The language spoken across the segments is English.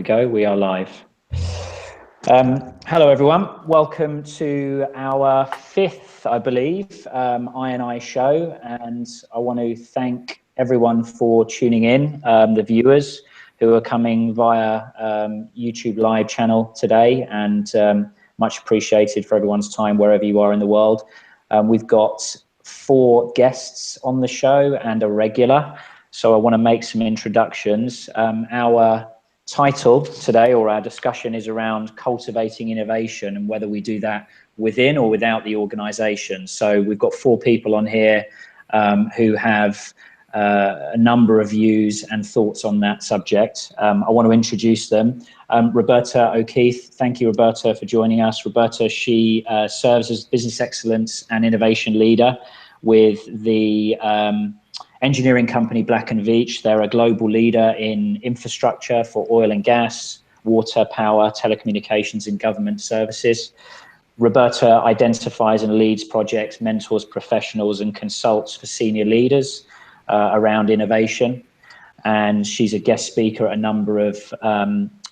go. We are live. Hello, everyone. Welcome to our fifth, I believe, I&I show. And I want to thank everyone for tuning in, the viewers who are coming via YouTube live channel today, and much appreciated for everyone's time wherever you are in the world. We've got 4 guests on the show and a regular. So I want to make some introductions. Our title today, or our discussion, is around cultivating innovation and whether we do that within or without the organization. So we've got 4 people on here who have a number of views and thoughts on that subject. I want to introduce them. Roberta O'Keefe, thank you, Roberta, for joining us. Roberta, she serves as Business Excellence and Innovation Leader with the engineering company Black & Veatch. They're a global leader in infrastructure for oil and gas, water, power, telecommunications, and government services. Roberta identifies and leads projects, mentors professionals, and consults for senior leaders around innovation. And she's a guest speaker at a number of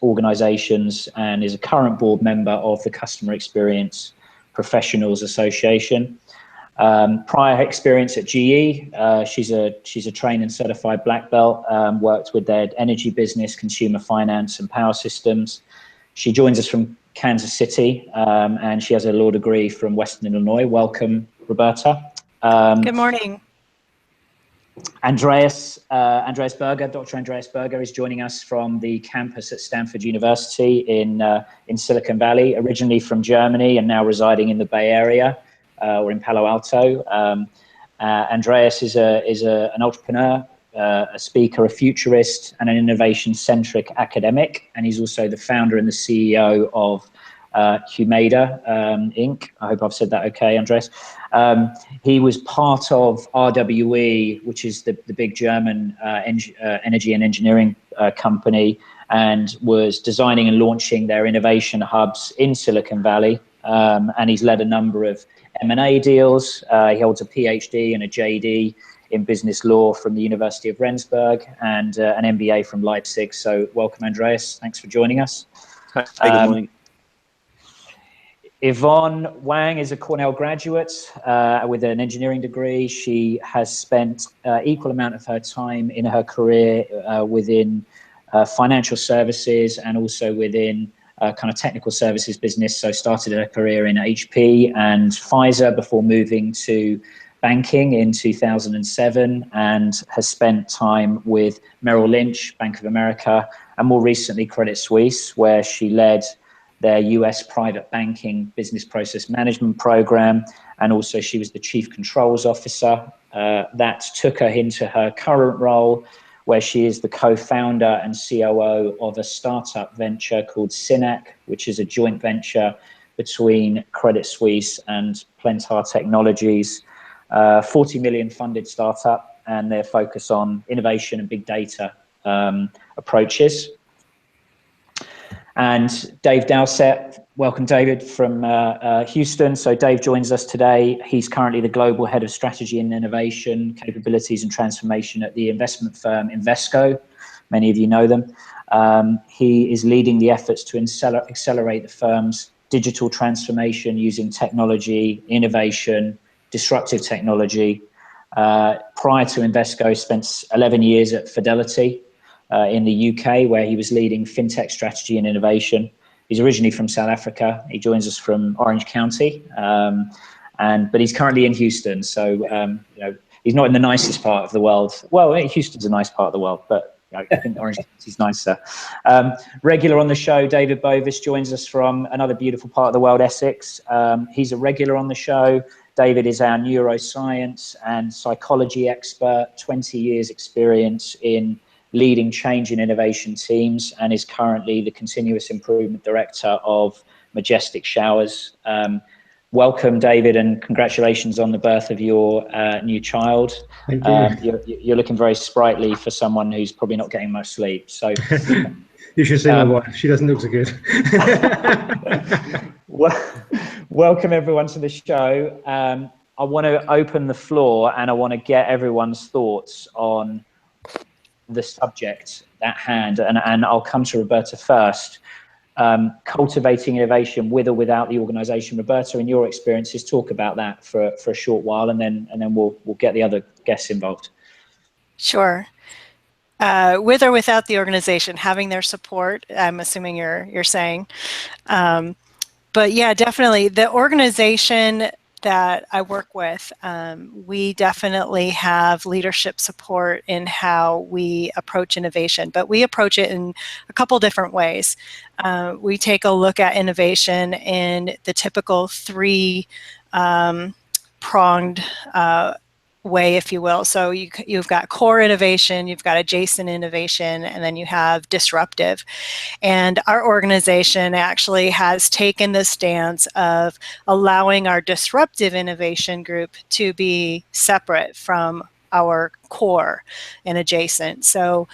organizations and is a current board member of the Customer Experience Professionals Association. Prior experience at GE, she's a trained and certified black belt, worked with their energy business, consumer finance, and power systems. She joins us from Kansas City, and she has a law degree from Western Illinois. Welcome, Roberta. Good morning. Andreas Berger, Dr. Andreas Berger, is joining us from the campus at Stanford University in Silicon Valley, originally from Germany and now residing in the Bay Area. Or in Palo Alto. Andreas is an entrepreneur, a speaker, a futurist, and an innovation-centric academic. And he's also the founder and the CEO of Humada Inc. I hope I've said that okay, Andreas. He was part of RWE, which is the big German energy and engineering company, and was designing and launching their innovation hubs in Silicon Valley. And he's led a number of M&A deals. He holds a PhD and a JD in business law from the University of Rendsburg and an MBA from Leipzig. So welcome, Andreas. Thanks for joining us. Hi, good morning. Yvonne Wang is a Cornell graduate with an engineering degree. She has spent equal amount of her time in her career within financial services and also within kind of technical services business. So started her career in HP and Pfizer before moving to banking in 2007, and has spent time with Merrill Lynch, Bank of America, and more recently Credit Suisse, where she led their US private banking business process management program. And also she was the chief controls officer. That took her into her current role, where she is the co-founder and COO of a startup venture called Synack, which is a joint venture between Credit Suisse and Plentar Technologies, 40 million funded startup, and their focus on innovation and big data approaches. And Dave Dowsett, welcome David from Houston. So Dave joins us today. He's currently the global head of strategy and innovation, capabilities and transformation at the investment firm Invesco. Many of you know them. He is leading the efforts to accelerate the firm's digital transformation using technology, innovation, disruptive technology. Prior to Invesco, spent 11 years at Fidelity in the UK, where he was leading fintech strategy and innovation. He's originally from South Africa. He joins us from Orange County, but he's currently in Houston. So you know, he's not in the nicest part of the world. Well, Houston's a nice part of the world, but you know, I think Orange County's nicer. Regular on the show, David Bovis joins us from another beautiful part of the world, Essex. He's a regular on the show. David is our neuroscience and psychology expert, 20 years experience in leading change and innovation teams, and is currently the continuous improvement director of Majestic Showers. Welcome, David, and congratulations on the birth of your new child. Thank you. You're looking very sprightly for someone who's probably not getting much sleep. So you should see my wife. She doesn't look so good. Welcome everyone to the show. I want to open the floor and I want to get everyone's thoughts on the subject that hand, and I'll come to Roberta first. Cultivating innovation with or without the organization. Roberta, in your experiences, talk about that for a short while, and then we'll get the other guests involved. Sure. With or without the organization, having their support, I'm assuming you're saying. But yeah, definitely the organization that I work with, we definitely have leadership support in how we approach innovation, but we approach it in a couple different ways. We take a look at innovation in the typical three pronged way, if you will. So you've got core innovation, you've got adjacent innovation, and then you have disruptive. And our organization actually has taken the stance of allowing our disruptive innovation group to be separate from our core and adjacent. So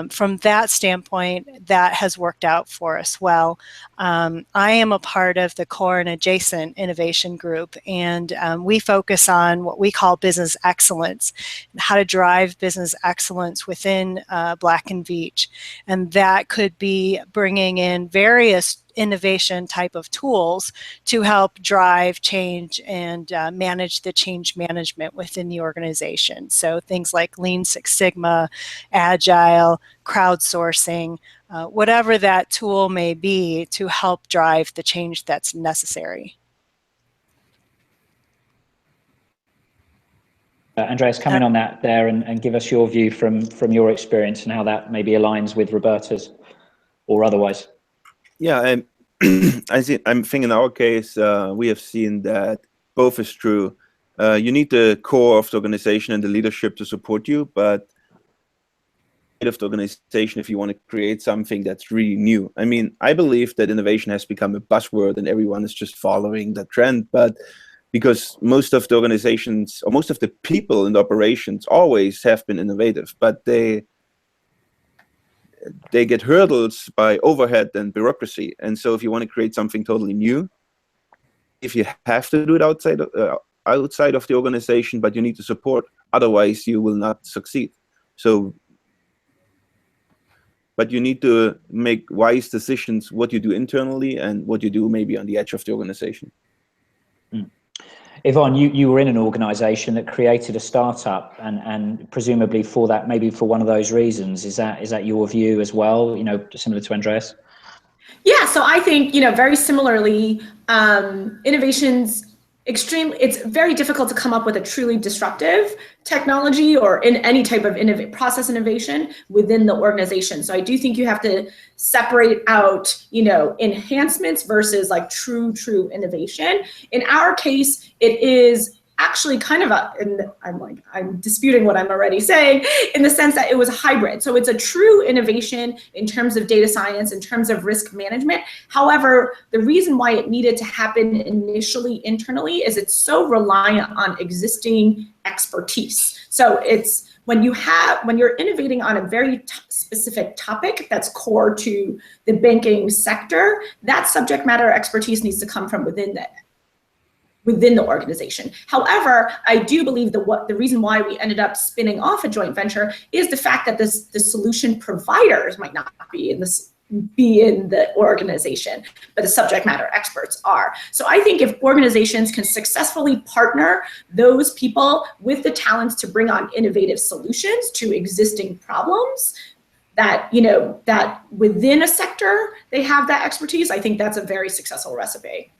from that standpoint, that has worked out for us well. I am a part of the core and adjacent innovation group, and we focus on what we call business excellence, and how to drive business excellence within Black & Veatch. And that could be bringing in various innovation type of tools to help drive change and manage the change management within the organization. So things like Lean Six Sigma, Agile, crowdsourcing, whatever that tool may be to help drive the change that's necessary. Andreas, come in on that there and give us your view from your experience and how that maybe aligns with Roberta's or otherwise. Yeah, I think in our case, we have seen that both is true. You need the core of the organization and the leadership to support you, but of the organization if you want to create something that's really new. I mean, I believe that innovation has become a buzzword and everyone is just following the trend, but because most of the organizations or most of the people in the operations always have been innovative, but they get hurdles by overhead and bureaucracy. And so if you want to create something totally new, if you have to do it outside of the organization, but you need to support, otherwise you will not succeed. So, but you need to make wise decisions what you do internally and what you do maybe on the edge of the organization. Yvonne, you were in an organization that created a startup and presumably for that, maybe for one of those reasons. Is that your view as well, similar to Andreas? Yeah, so I think, very similarly, it's very difficult to come up with a truly disruptive technology or in any type of process innovation within the organization. So I do think you have to separate out, enhancements versus like true innovation. In our case, it is actually kind of I'm disputing what I'm already saying in the sense that it was a hybrid. So it's a true innovation in terms of data science, in terms of risk management. However, the reason why it needed to happen initially internally is it's so reliant on existing expertise. So it's when you're innovating on a very specific topic that's core to the banking sector, that subject matter expertise needs to come from within the organization. However, I do believe the reason why we ended up spinning off a joint venture is the fact that the solution providers might not be in the organization, but the subject matter experts are. So I think if organizations can successfully partner those people with the talents to bring on innovative solutions to existing problems, that within a sector they have that expertise, I think that's a very successful recipe.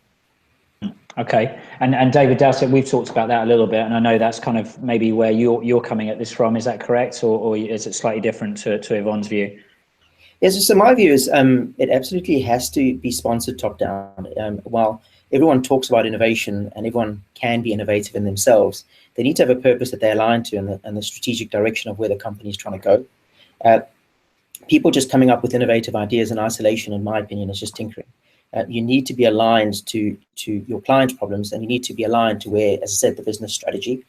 Okay, and David Dowsett, we've talked about that a little bit, and I know that's kind of maybe where you're coming at this from. Is that correct, or is it slightly different to Yvonne's view? Yes, so my view is it absolutely has to be sponsored top down. While everyone talks about innovation and everyone can be innovative in themselves, they need to have a purpose that they align to and the strategic direction of where the company is trying to go. People just coming up with innovative ideas in isolation, in my opinion, is just tinkering. You need to be aligned to your client's problems, and you need to be aligned to where, as I said, the business strategy.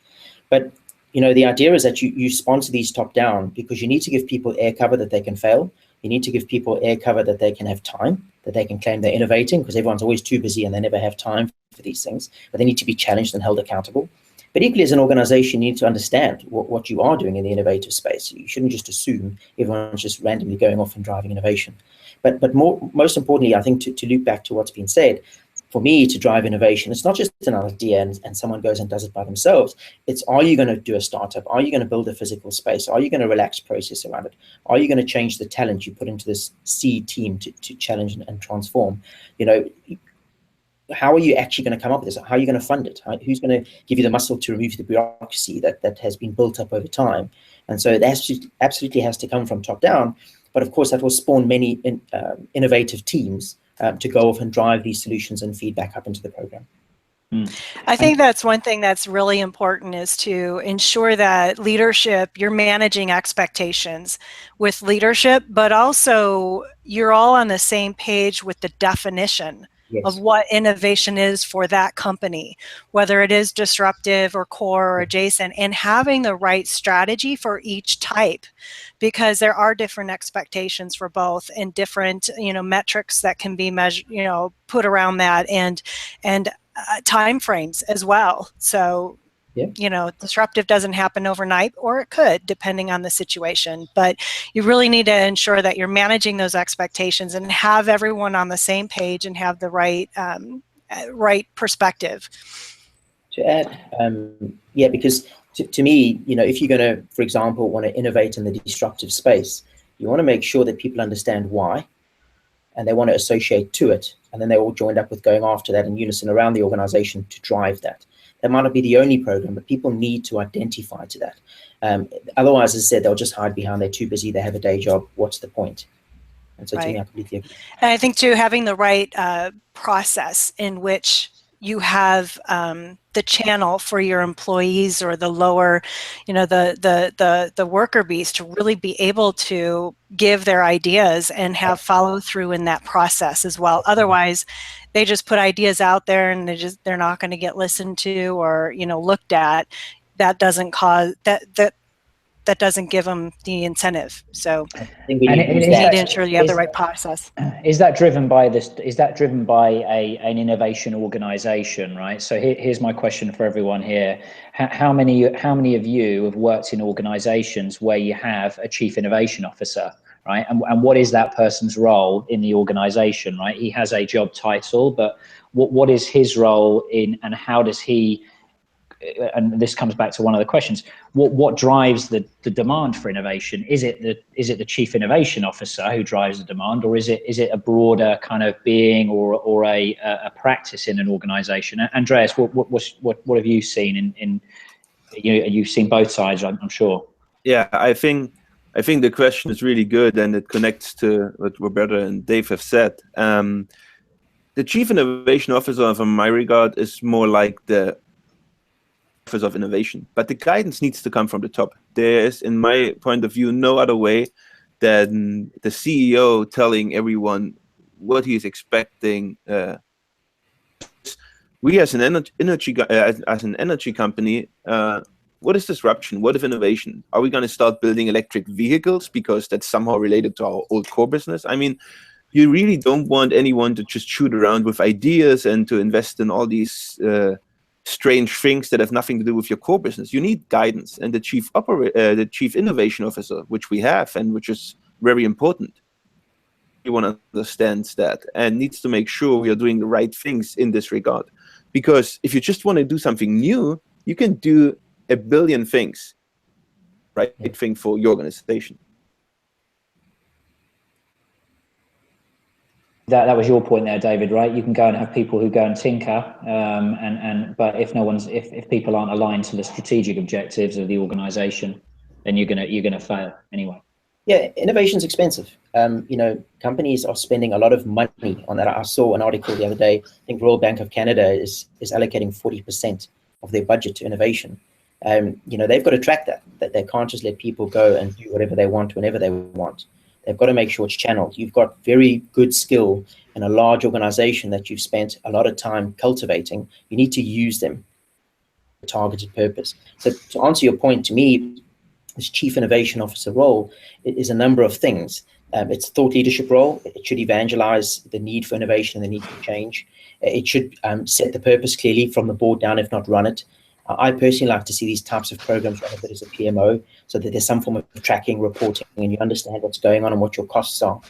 But the idea is that you sponsor these top down because you need to give people air cover that they can fail. You need to give people air cover that they can have time, that they can claim they're innovating, because everyone's always too busy and they never have time for these things. But they need to be challenged and held accountable. But equally, as an organization, you need to understand what you are doing in the innovative space. You shouldn't just assume everyone's just randomly going off and driving innovation. But most importantly, I think to loop back to what's been said, for me to drive innovation, it's not just an idea and someone goes and does it by themselves. It's, are you going to do a startup? Are you going to build a physical space? Are you going to relax process around it? Are you going to change the talent you put into this seed team to challenge and transform? How are you actually going to come up with this? How are you going to fund it? Who's going to give you the muscle to remove the bureaucracy that has been built up over time? And so it absolutely has to come from top down. But of course, that will spawn many innovative teams to go off and drive these solutions and feedback up into the program. I think that's one thing that's really important, is to ensure that leadership, you're managing expectations with leadership, but also you're all on the same page with the definition of what innovation is for that company, whether it is disruptive or core or adjacent, and having the right strategy for each type, because there are different expectations for both and different, metrics that can be measured, put around that, and time frames as well. So, disruptive doesn't happen overnight, or it could, depending on the situation. But you really need to ensure that you're managing those expectations and have everyone on the same page and have the right perspective. To add, because to me, if you're going to, for example, want to innovate in the disruptive space, you want to make sure that people understand why, and they want to associate to it, and then they're all joined up with going after that in unison around the organization to drive that. That might not be the only program, but people need to identify to that. Otherwise, as I said, they'll just hide behind, they're too busy, they have a day job, what's the point? And so to me, I completely agree. And I think too, having the right process in which you have the channel for your employees or the lower, the worker bees to really be able to give their ideas and have follow through in that process as well. Otherwise, they just put ideas out there and they're not going to get listened to or looked at. That doesn't cause that doesn't give them the incentive. So you need to ensure you have the right process. Is that driven by this? Is that driven by an innovation organization, right? So here's my question for everyone here: how many of you have worked in organizations where you have a chief innovation officer, right? And what is that person's role in the organization, right? He has a job title, but what is his role in, and how does he? And this comes back to one of the questions: what drives the demand for innovation? Is it the chief innovation officer who drives the demand, or is it a broader kind of being or a practice in an organization? Andreas, what have you seen in you've seen both sides, I'm sure. Yeah, I think the question is really good, and it connects to what Roberta and Dave have said. The chief innovation officer, from my regard, is more like the of innovation, but the guidance needs to come from the top. There is, in my point of view, no other way than the CEO telling everyone what he is expecting. We as an energy company, what is disruption? What is innovation? Are we going to start building electric vehicles because that's somehow related to our old core business? I mean, you really don't want anyone to just shoot around with ideas and to invest in all these strange things that have nothing to do with your core business. You need guidance, and the chief innovation officer, which we have and which is very important, everyone understands that and needs to make sure we are doing the right things in this regard. Because if you just want to do something new, you can do a billion things, right? Thing for your organization. That was your point there, David, right? You can go and have people who go and tinker, but if people aren't aligned to the strategic objectives of the organization, then you're gonna fail anyway. Yeah, innovation's expensive. Companies are spending a lot of money on that. I saw an article the other day. I think Royal Bank of Canada is allocating 40% of their budget to innovation. They've got to track that they can't just let people go and do whatever they want whenever they want. They've got to make sure it's channeled. You've got very good skill in a large organization that you've spent a lot of time cultivating. You need to use them for a targeted purpose. So to answer your point, to me, this chief innovation officer role is a number of things. It's a thought leadership role. It should evangelize the need for innovation and the need for change. It should set the purpose clearly from the board down, if not run it. I personally like to see these types of programs run a bit as a PMO, so that there's some form of tracking, reporting, and you understand what's going on and what your costs are.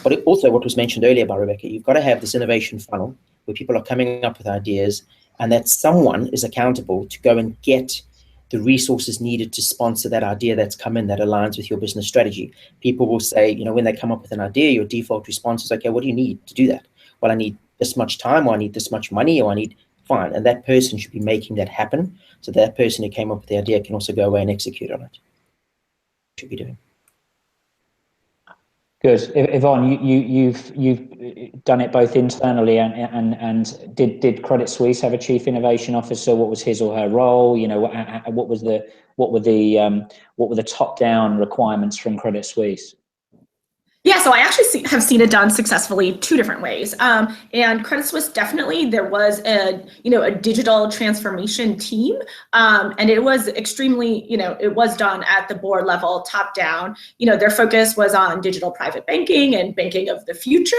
But also what was mentioned earlier by Rebecca, you've got to have this innovation funnel where people are coming up with ideas, and that someone is accountable to go and get the resources needed to sponsor that idea that's come in that aligns with your business strategy. People will say, when they come up with an idea, your default response is, okay, what do you need to do that? Well, I need this much time, or I need this much money, or I need, fine. And that person should be making that happen. So that person who came up with the idea can also go away and execute on it. Should be doing. Good. Yvonne, you've done it both internally and did Credit Suisse have a chief innovation officer? What was his or her role? What were the top-down requirements from Credit Suisse? Yeah, so I actually have seen it done successfully 2 different ways. And Credit Suisse, definitely there was a digital transformation team, and it was extremely, it was done at the board level, top down. Their focus was on digital private banking and banking of the future.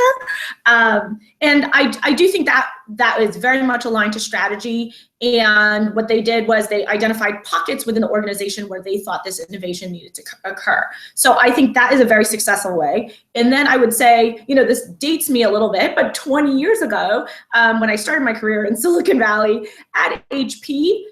And I do think that is very much aligned to strategy. And what they did was they identified pockets within the organization where they thought this innovation needed to occur. So I think that is a very successful way. And then I would say, this dates me a little bit, but 20 years ago, when I started my career in Silicon Valley at HP,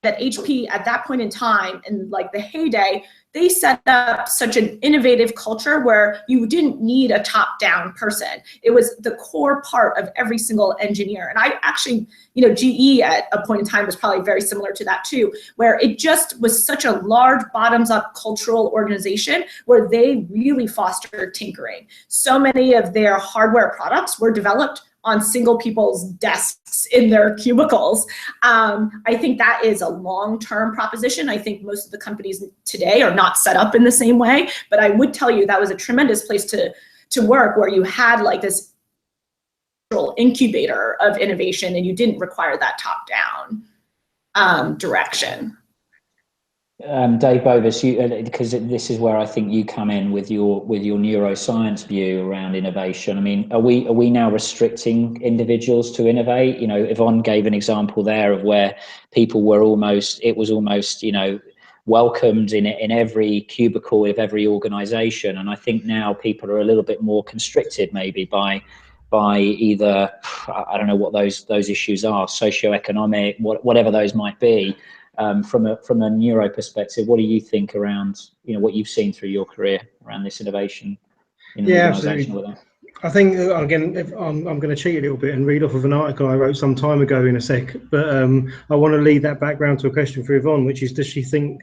at that point in time, in like the heyday, they set up such an innovative culture where you didn't need a top-down person. It was the core part of every single engineer. And I actually, GE at a point in time was probably very similar to that too, where it just was such a large bottoms-up cultural organization where they really fostered tinkering. So many of their hardware products were developed on single people's desks in their cubicles. I think that is a long-term proposition. I think most of the companies today are not set up in the same way, but I would tell you that was a tremendous place to work, where you had like this incubator of innovation and you didn't require that top-down direction. Dave Bovis, because this is where I think you come in with your neuroscience view around innovation. I mean, are we now restricting individuals to innovate? Yvonne gave an example there of where people were almost welcomed in every cubicle of every organization, and I think now people are a little bit more constricted, maybe by either, I don't know what those issues are, socioeconomic, whatever those might be. From a neuro perspective, what do you think around what you've seen through your career around this innovation in an organization? With that? I think, again, I'm going to cheat a little bit and read off of an article I wrote some time ago in a sec, but I want to lead that background to a question for Yvonne, which is, does she think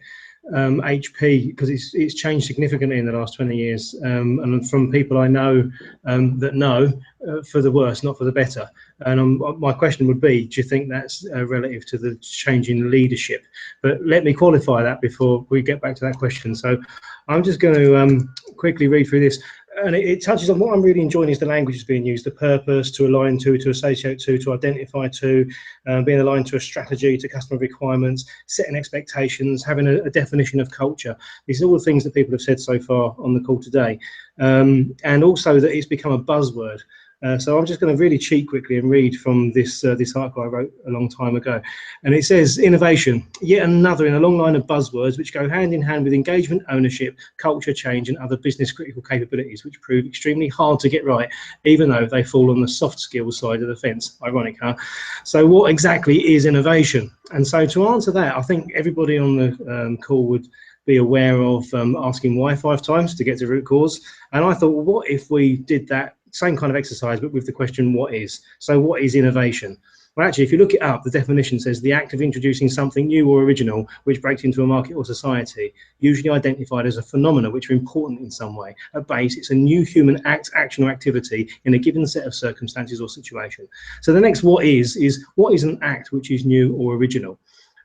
HP, because it's changed significantly in the last 20 years, and from people I know that know, for the worse, not for the better. And my question would be, do you think that's relative to the change in leadership? But let me qualify that before we get back to that question. So I'm just going to quickly read through this. And it touches on what I'm really enjoying is the language that's being used, the purpose, to align to associate to identify to, being aligned to a strategy, to customer requirements, setting expectations, having a definition of culture. These are all the things that people have said so far on the call today. And also that it's become a buzzword. So I'm just going to really cheat quickly and read from this article I wrote a long time ago. And it says, innovation, yet another in a long line of buzzwords which go hand in hand with engagement, ownership, culture change, and other business critical capabilities, which prove extremely hard to get right, even though they fall on the soft skills side of the fence. Ironic, huh? So what exactly is innovation? And so to answer that, I think everybody on the call would be aware of asking why 5 times to get to root cause. And I thought, well, what if we did that same kind of exercise, but with the question, what is? So what is innovation? Well, actually, if you look it up, the definition says the act of introducing something new or original which breaks into a market or society, usually identified as a phenomena which are important in some way. At base, it's a new human act, action, or activity in a given set of circumstances or situation. So the next what is what is an act which is new or original?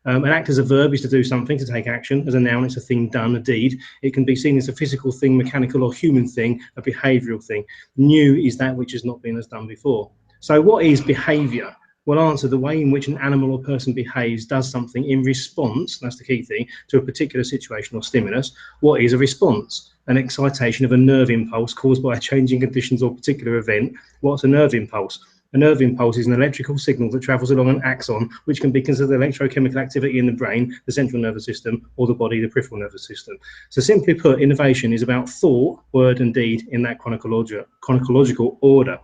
An act as a verb is to do something, to take action. As a noun, it's a thing done, a deed. It can be seen as a physical thing, mechanical or human thing, a behavioural thing. New is that which has not been as done before. So what is behaviour? Well, answer the way in which an animal or person behaves, does something in response, that's the key thing, to a particular situation or stimulus. What is a response? An excitation of a nerve impulse caused by a change in conditions or particular event. What's a nerve impulse? A nerve impulse is an electrical signal that travels along an axon, which can be considered electrochemical activity in the brain, the central nervous system, or the body, the peripheral nervous system. So simply put, innovation is about thought, word, and deed in that chronological order.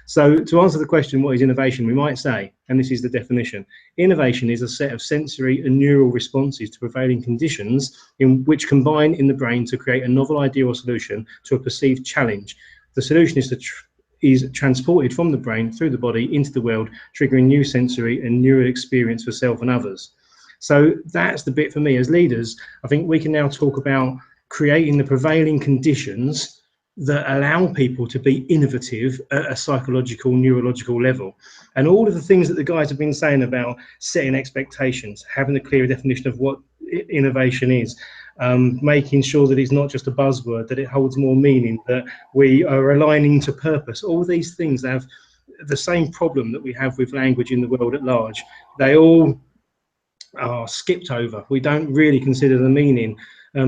So to answer the question, what is innovation, we might say, and this is the definition, innovation is a set of sensory and neural responses to prevailing conditions in which combine in the brain to create a novel idea or solution to a perceived challenge. The solution is transported from the brain through the body into the world, triggering new sensory and neural experience for self and others. So that's the bit for me as leaders. I think we can now talk about creating the prevailing conditions that allow people to be innovative at a psychological, neurological level. And all of the things that the guys have been saying about setting expectations, having a clear definition of what innovation is, making sure that it's not just a buzzword, that it holds more meaning, that we are aligning to purpose. All these things have the same problem that we have with language in the world at large. They all are skipped over. We don't really consider the meaning.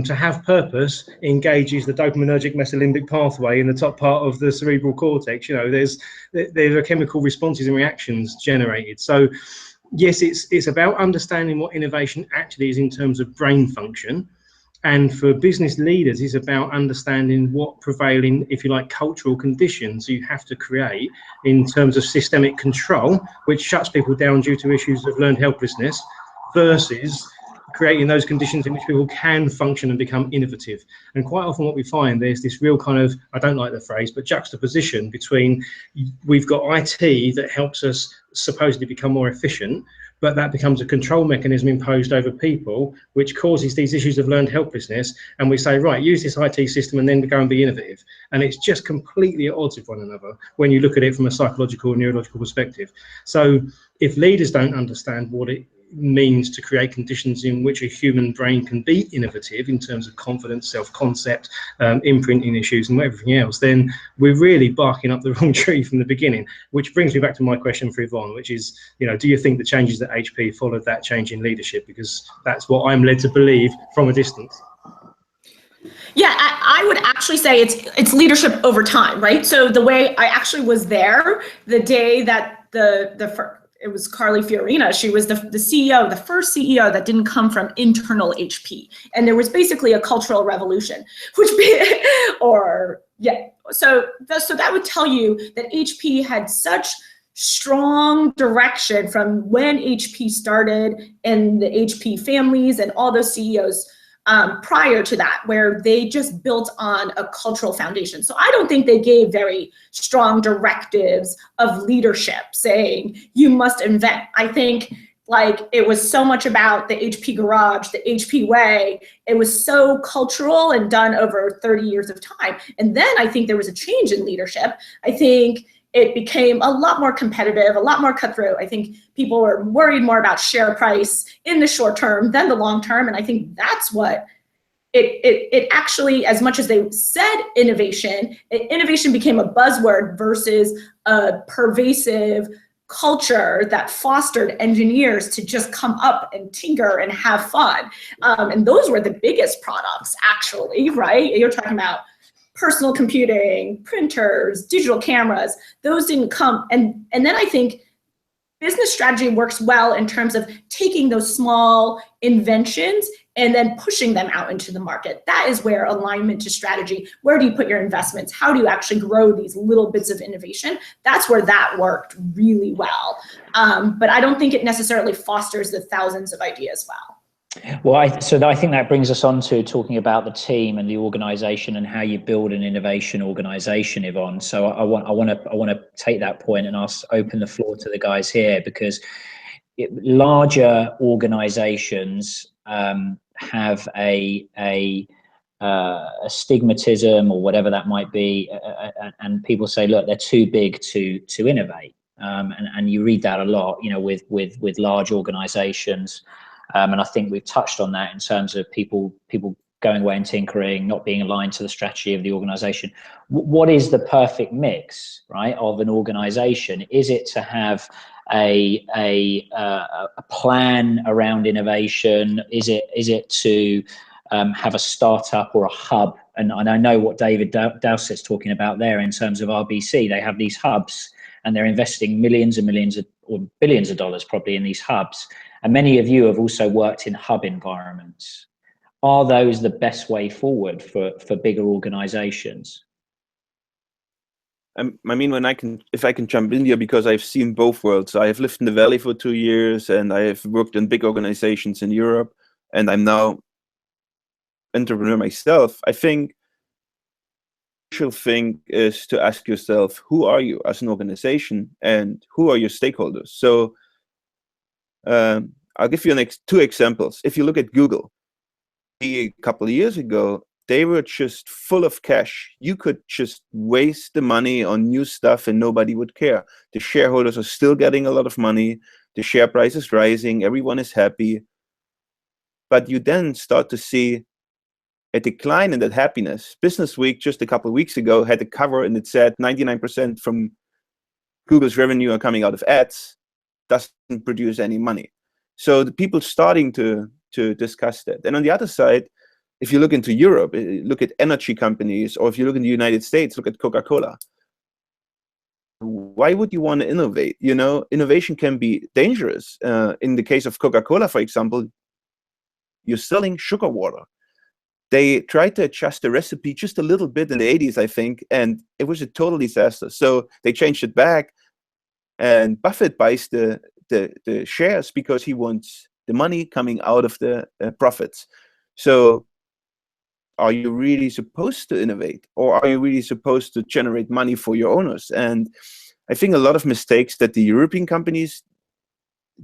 To have purpose engages the dopaminergic mesolimbic pathway in the top part of the cerebral cortex. You know, there are chemical responses and reactions generated. So yes, it's about understanding what innovation actually is in terms of brain function. And for business leaders, it's about understanding what prevailing, if you like, cultural conditions you have to create in terms of systemic control, which shuts people down due to issues of learned helplessness, versus creating those conditions in which people can function and become innovative. And quite often what we find, there's this real kind of, I don't like the phrase, but juxtaposition between, we've got IT that helps us supposedly become more efficient, but that becomes a control mechanism imposed over people, which causes these issues of learned helplessness. And we say, right, use this IT system and then go and be innovative. And it's just completely at odds with one another when you look at it from a psychological and neurological perspective. So if leaders don't understand what it means to create conditions in which a human brain can be innovative in terms of confidence, self-concept, imprinting issues and everything else, then we're really barking up the wrong tree from the beginning. Which brings me back to my question for Yvonne, which is, you know, do you think the changes at HP followed that change in leadership? Because that's what I'm led to believe from a distance. Yeah, I would actually say it's leadership over time, right? So the way I actually was there the day that it was Carly Fiorina. She was the CEO, the first CEO that didn't come from internal HP. And there was basically a cultural revolution, so that would tell you that HP had such strong direction from when HP started and the HP families and all those CEOs prior to that, where they just built on a cultural foundation. So I don't think they gave very strong directives of leadership saying, you must invent. I think like it was so much about the HP garage, the HP way. It was so cultural and done over 30 years of time. And then I think there was a change in leadership. I think it became a lot more competitive, a lot more cutthroat. I think people were worried more about share price in the short term than the long term. And I think that's what it actually, as much as they said innovation became a buzzword versus a pervasive culture that fostered engineers to just come up and tinker and have fun. And those were the biggest products, actually, right? You're talking about personal computing, printers, digital cameras. Those didn't come. And then I think business strategy works well in terms of taking those small inventions and then pushing them out into the market. That is where alignment to strategy, where do you put your investments? How do you actually grow these little bits of innovation? That's where that worked really well. But I don't think it necessarily fosters the thousands of ideas well. Well, I think that brings us on to talking about the team and the organization and how you build an innovation organization, Yvonne. So I want to take that point and open the floor to the guys here, because larger organizations have a stigmatism or whatever that might be, and people say, look, they're too big to innovate, and you read that a lot, you know, with large organizations. And I think we've touched on that in terms of people going away and tinkering, not being aligned to the strategy of the organization. What is the perfect mix, right, of an organization? Is it to have a plan around innovation? Is it to have a startup or a hub? And I know what David Dowsett's talking about there in terms of RBC. They have these hubs and they're investing millions and millions or billions of dollars probably in these hubs. And many of you have also worked in hub environments. Are those the best way forward for bigger organizations? I mean, if I can jump in here, because I've seen both worlds. I have lived in the Valley for 2 years, and I have worked in big organizations in Europe, and I'm now entrepreneur myself. I think the crucial thing is to ask yourself, who are you as an organization, and who are your stakeholders? So I'll give you two examples. If you look at Google, a couple of years ago, they were just full of cash. You could just waste the money on new stuff and nobody would care. The shareholders are still getting a lot of money. The share price is rising. Everyone is happy. But you then start to see a decline in that happiness. Business Week just a couple of weeks ago had a cover and it said 99% from Google's revenue are coming out of ads, doesn't produce any money. So the people starting to discuss that. And on the other side, if you look into Europe, look at energy companies, or if you look in the United States, look at Coca-Cola. Why would you want to innovate? You know, innovation can be dangerous. In the case of Coca-Cola, for example, you're selling sugar water. They tried to adjust the recipe just a little bit in the 80s, I think, and it was a total disaster. So they changed it back, and Buffett buys the shares because he wants the money coming out of the profits. So are you really supposed to innovate, or are you really supposed to generate money for your owners? And I think a lot of mistakes that the European companies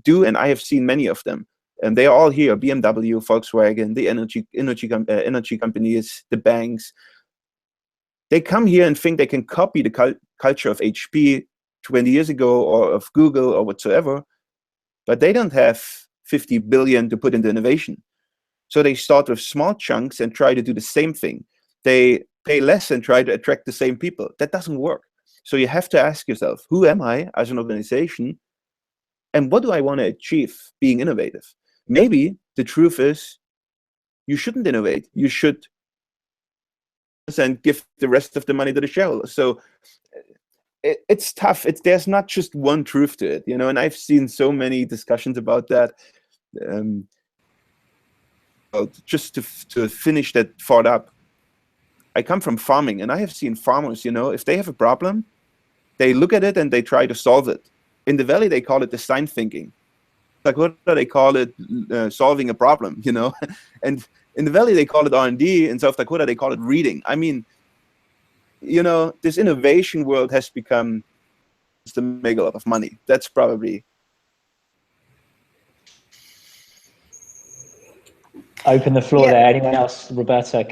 do, and I have seen many of them, and they are all here: BMW, Volkswagen, the energy companies, the banks. They come here and think they can copy the culture of HP 20 years ago, or of Google, or whatsoever, but they don't have 50 billion to put into innovation. So they start with small chunks and try to do the same thing. They pay less and try to attract the same people. That doesn't work. So you have to ask yourself, who am I as an organization? And what do I want to achieve being innovative? Maybe the truth is you shouldn't innovate. You should and give the rest of the money to the shareholders. So it's tough. There's not just one truth to it, you know. And I've seen so many discussions about that. Just to finish that thought up, I come from farming, and I have seen farmers, you know, if they have a problem, they look at it and they try to solve it. In the Valley, they call it design thinking. Like, what do they call it? Solving a problem, you know. And in the Valley, they call it R&D. In South Dakota, they call it reading. I mean, you know, this innovation world has become to make a lot of money. That's probably. Open the floor there. Anyone else? Roberta?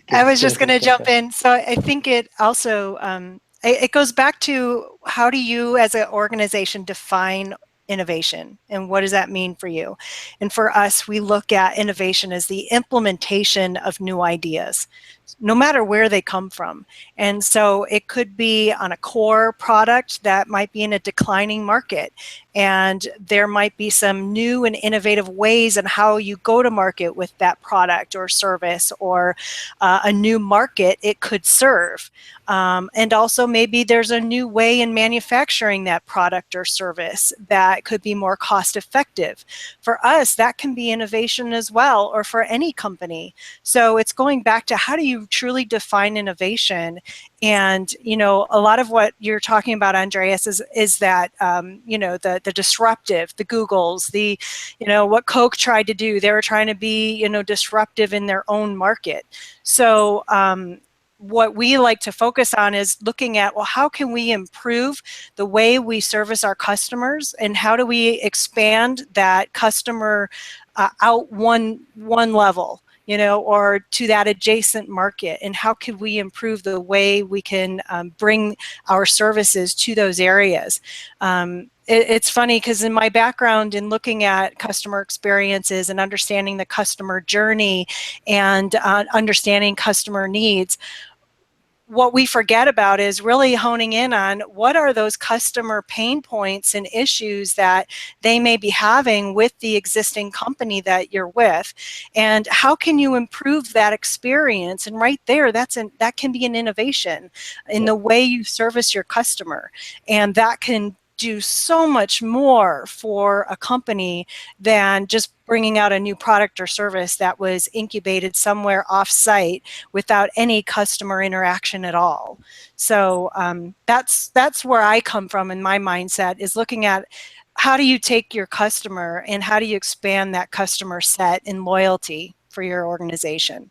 I was just going to jump in. So I think it also, it goes back to, how do you as an organization define innovation, and what does that mean for you? And for us, we look at innovation as the implementation of new ideas, no matter where they come from. And so it could be on a core product that might be in a declining market, and there might be some new and innovative ways in how you go to market with that product or service, or a new market it could serve. And also maybe there's a new way in manufacturing that product or service that could be more cost effective. For us, that can be innovation as well, or for any company. So it's going back to, how do you truly define innovation? And, you know, a lot of what you're talking about, Andreas, is that, you know, the disruptive, the Googles, the, you know, what Coke tried to do. They were trying to be, you know, disruptive in their own market. So what we like to focus on is looking at, well, how can we improve the way we service our customers, and how do we expand that customer out one level, you know, or to that adjacent market, and how could we improve the way we can bring our services to those areas. It's funny, because in my background in looking at customer experiences and understanding the customer journey and understanding customer needs, what we forget about is really honing in on what are those customer pain points and issues that they may be having with the existing company that you're with, and how can you improve that experience. And right there, that can be an innovation in the way you service your customer, and that can do so much more for a company than just bringing out a new product or service that was incubated somewhere off-site without any customer interaction at all. So that's where I come from in my mindset, is looking at how do you take your customer and how do you expand that customer set and loyalty for your organization.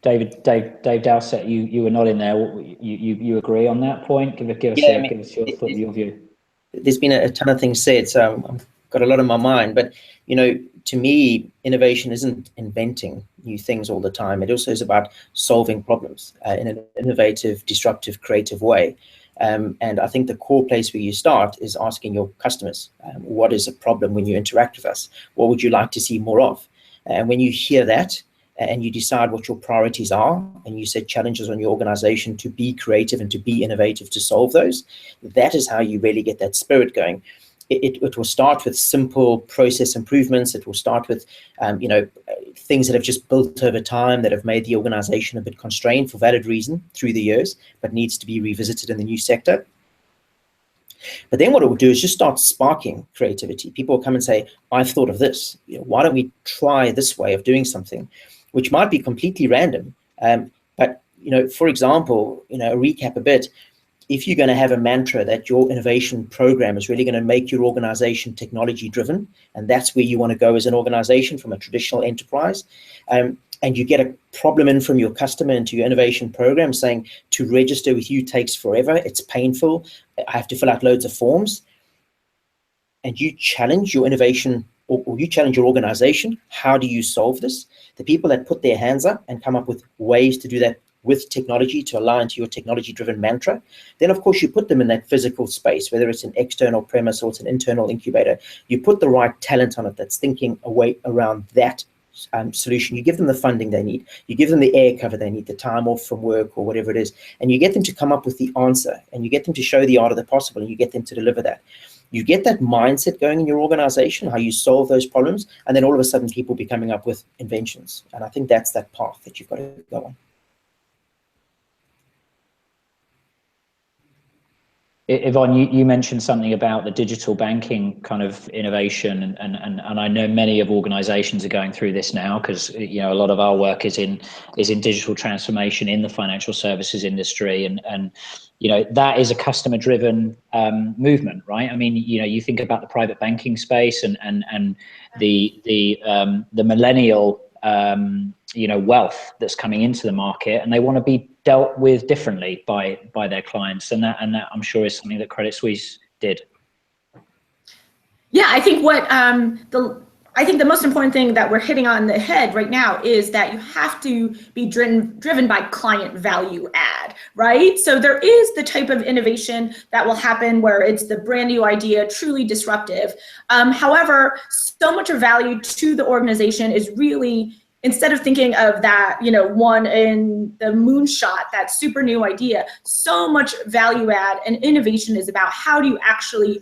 Dave Dowsett, you were not in there. You agree on that point? Give us your view. There's been a ton of things said, so I've got a lot on my mind. But to me, innovation isn't inventing new things all the time. It also is about solving problems in an innovative, disruptive, creative way. And I think the core place where you start is asking your customers, what is a problem when you interact with us? What would you like to see more of? And when you hear that, and you decide what your priorities are, and you set challenges on your organization to be creative and to be innovative to solve those, that is how you really get that spirit going. It will start with simple process improvements. It will start with things that have just built over time that have made the organization a bit constrained for valid reason through the years, but needs to be revisited in the new sector. But then what it will do is just start sparking creativity. People will come and say, I've thought of this. Why don't we try this way of doing something, which might be completely random. But for example, recap a bit, if you're going to have a mantra that your innovation program is really going to make your organization technology driven, and that's where you want to go as an organization from a traditional enterprise, and you get a problem in from your customer into your innovation program saying to register with you takes forever, it's painful, I have to fill out loads of forms, and you challenge your innovation or you challenge your organization, how do you solve this? The people that put their hands up and come up with ways to do that with technology to align to your technology-driven mantra, then of course you put them in that physical space, whether it's an external premise or it's an internal incubator. You put the right talent on it that's thinking away around that solution. You give them the funding they need. You give them the air cover they need, the time off from work or whatever it is, and you get them to come up with the answer, and you get them to show the art of the possible, and you get them to deliver that. You get that mindset going in your organization, how you solve those problems, and then all of a sudden people be coming up with inventions. And I think that's that path that you've got to go on. Yvonne, you mentioned something about the digital banking kind of innovation, and I know many of organizations are going through this now because a lot of our work is in digital transformation in the financial services industry, and that is a customer driven movement, right? I mean, you think about the private banking space and the millennial wealth that's coming into the market, and they want to be dealt with differently by their clients, and that I'm sure is something that Credit Suisse did. Yeah, I think the most important thing that we're hitting on the head right now is that you have to be driven by client value add, right? So there is the type of innovation that will happen where it's the brand new idea, truly disruptive. However, so much of value to the organization is really, instead of thinking of that, one in the moonshot, that super new idea, so much value add and innovation is about how do you actually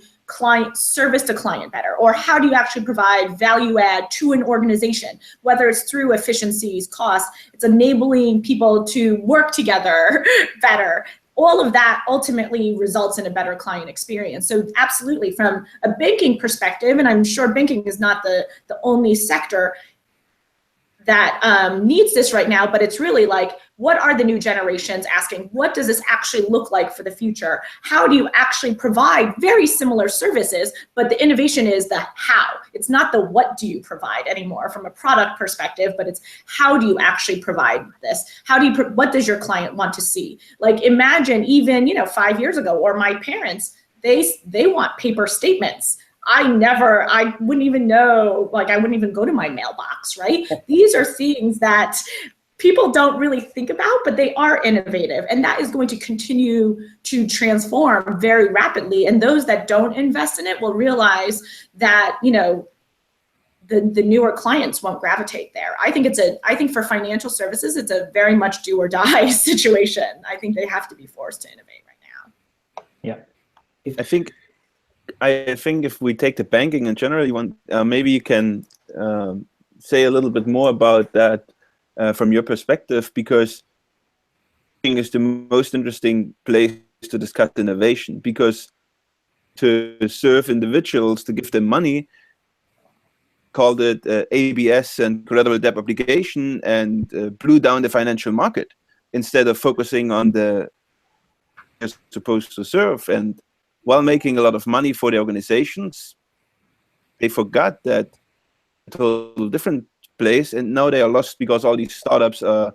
service the client better, or how do you actually provide value add to an organization, whether it's through efficiencies, costs, it's enabling people to work together better. All of that ultimately results in a better client experience. So absolutely, from a banking perspective, and I'm sure banking is not the only sector that needs this right now, but it's really like, what are the new generations asking? What does this actually look like for the future? How do you actually provide very similar services, but the innovation is the how. It's not the what do you provide anymore from a product perspective, but it's how do you actually provide this? What does your client want to see? Like imagine even 5 years ago, or my parents, they want paper statements. I wouldn't even know, I wouldn't even go to my mailbox, right? These are things that people don't really think about, but they are innovative, and that is going to continue to transform very rapidly. And those that don't invest in it will realize that, the newer clients won't gravitate there. I think for financial services, it's a very much do or die situation. I think they have to be forced to innovate right now. Yeah. I think if we take the banking in general, maybe you can say a little bit more about that from your perspective, because banking is the most interesting place to discuss innovation, because to serve individuals, to give them money, called it ABS and collateral debt obligation, and blew down the financial market instead of focusing on the supposed to serve. And while making a lot of money for the organizations, they forgot that a total different place, and now they are lost because all these startups are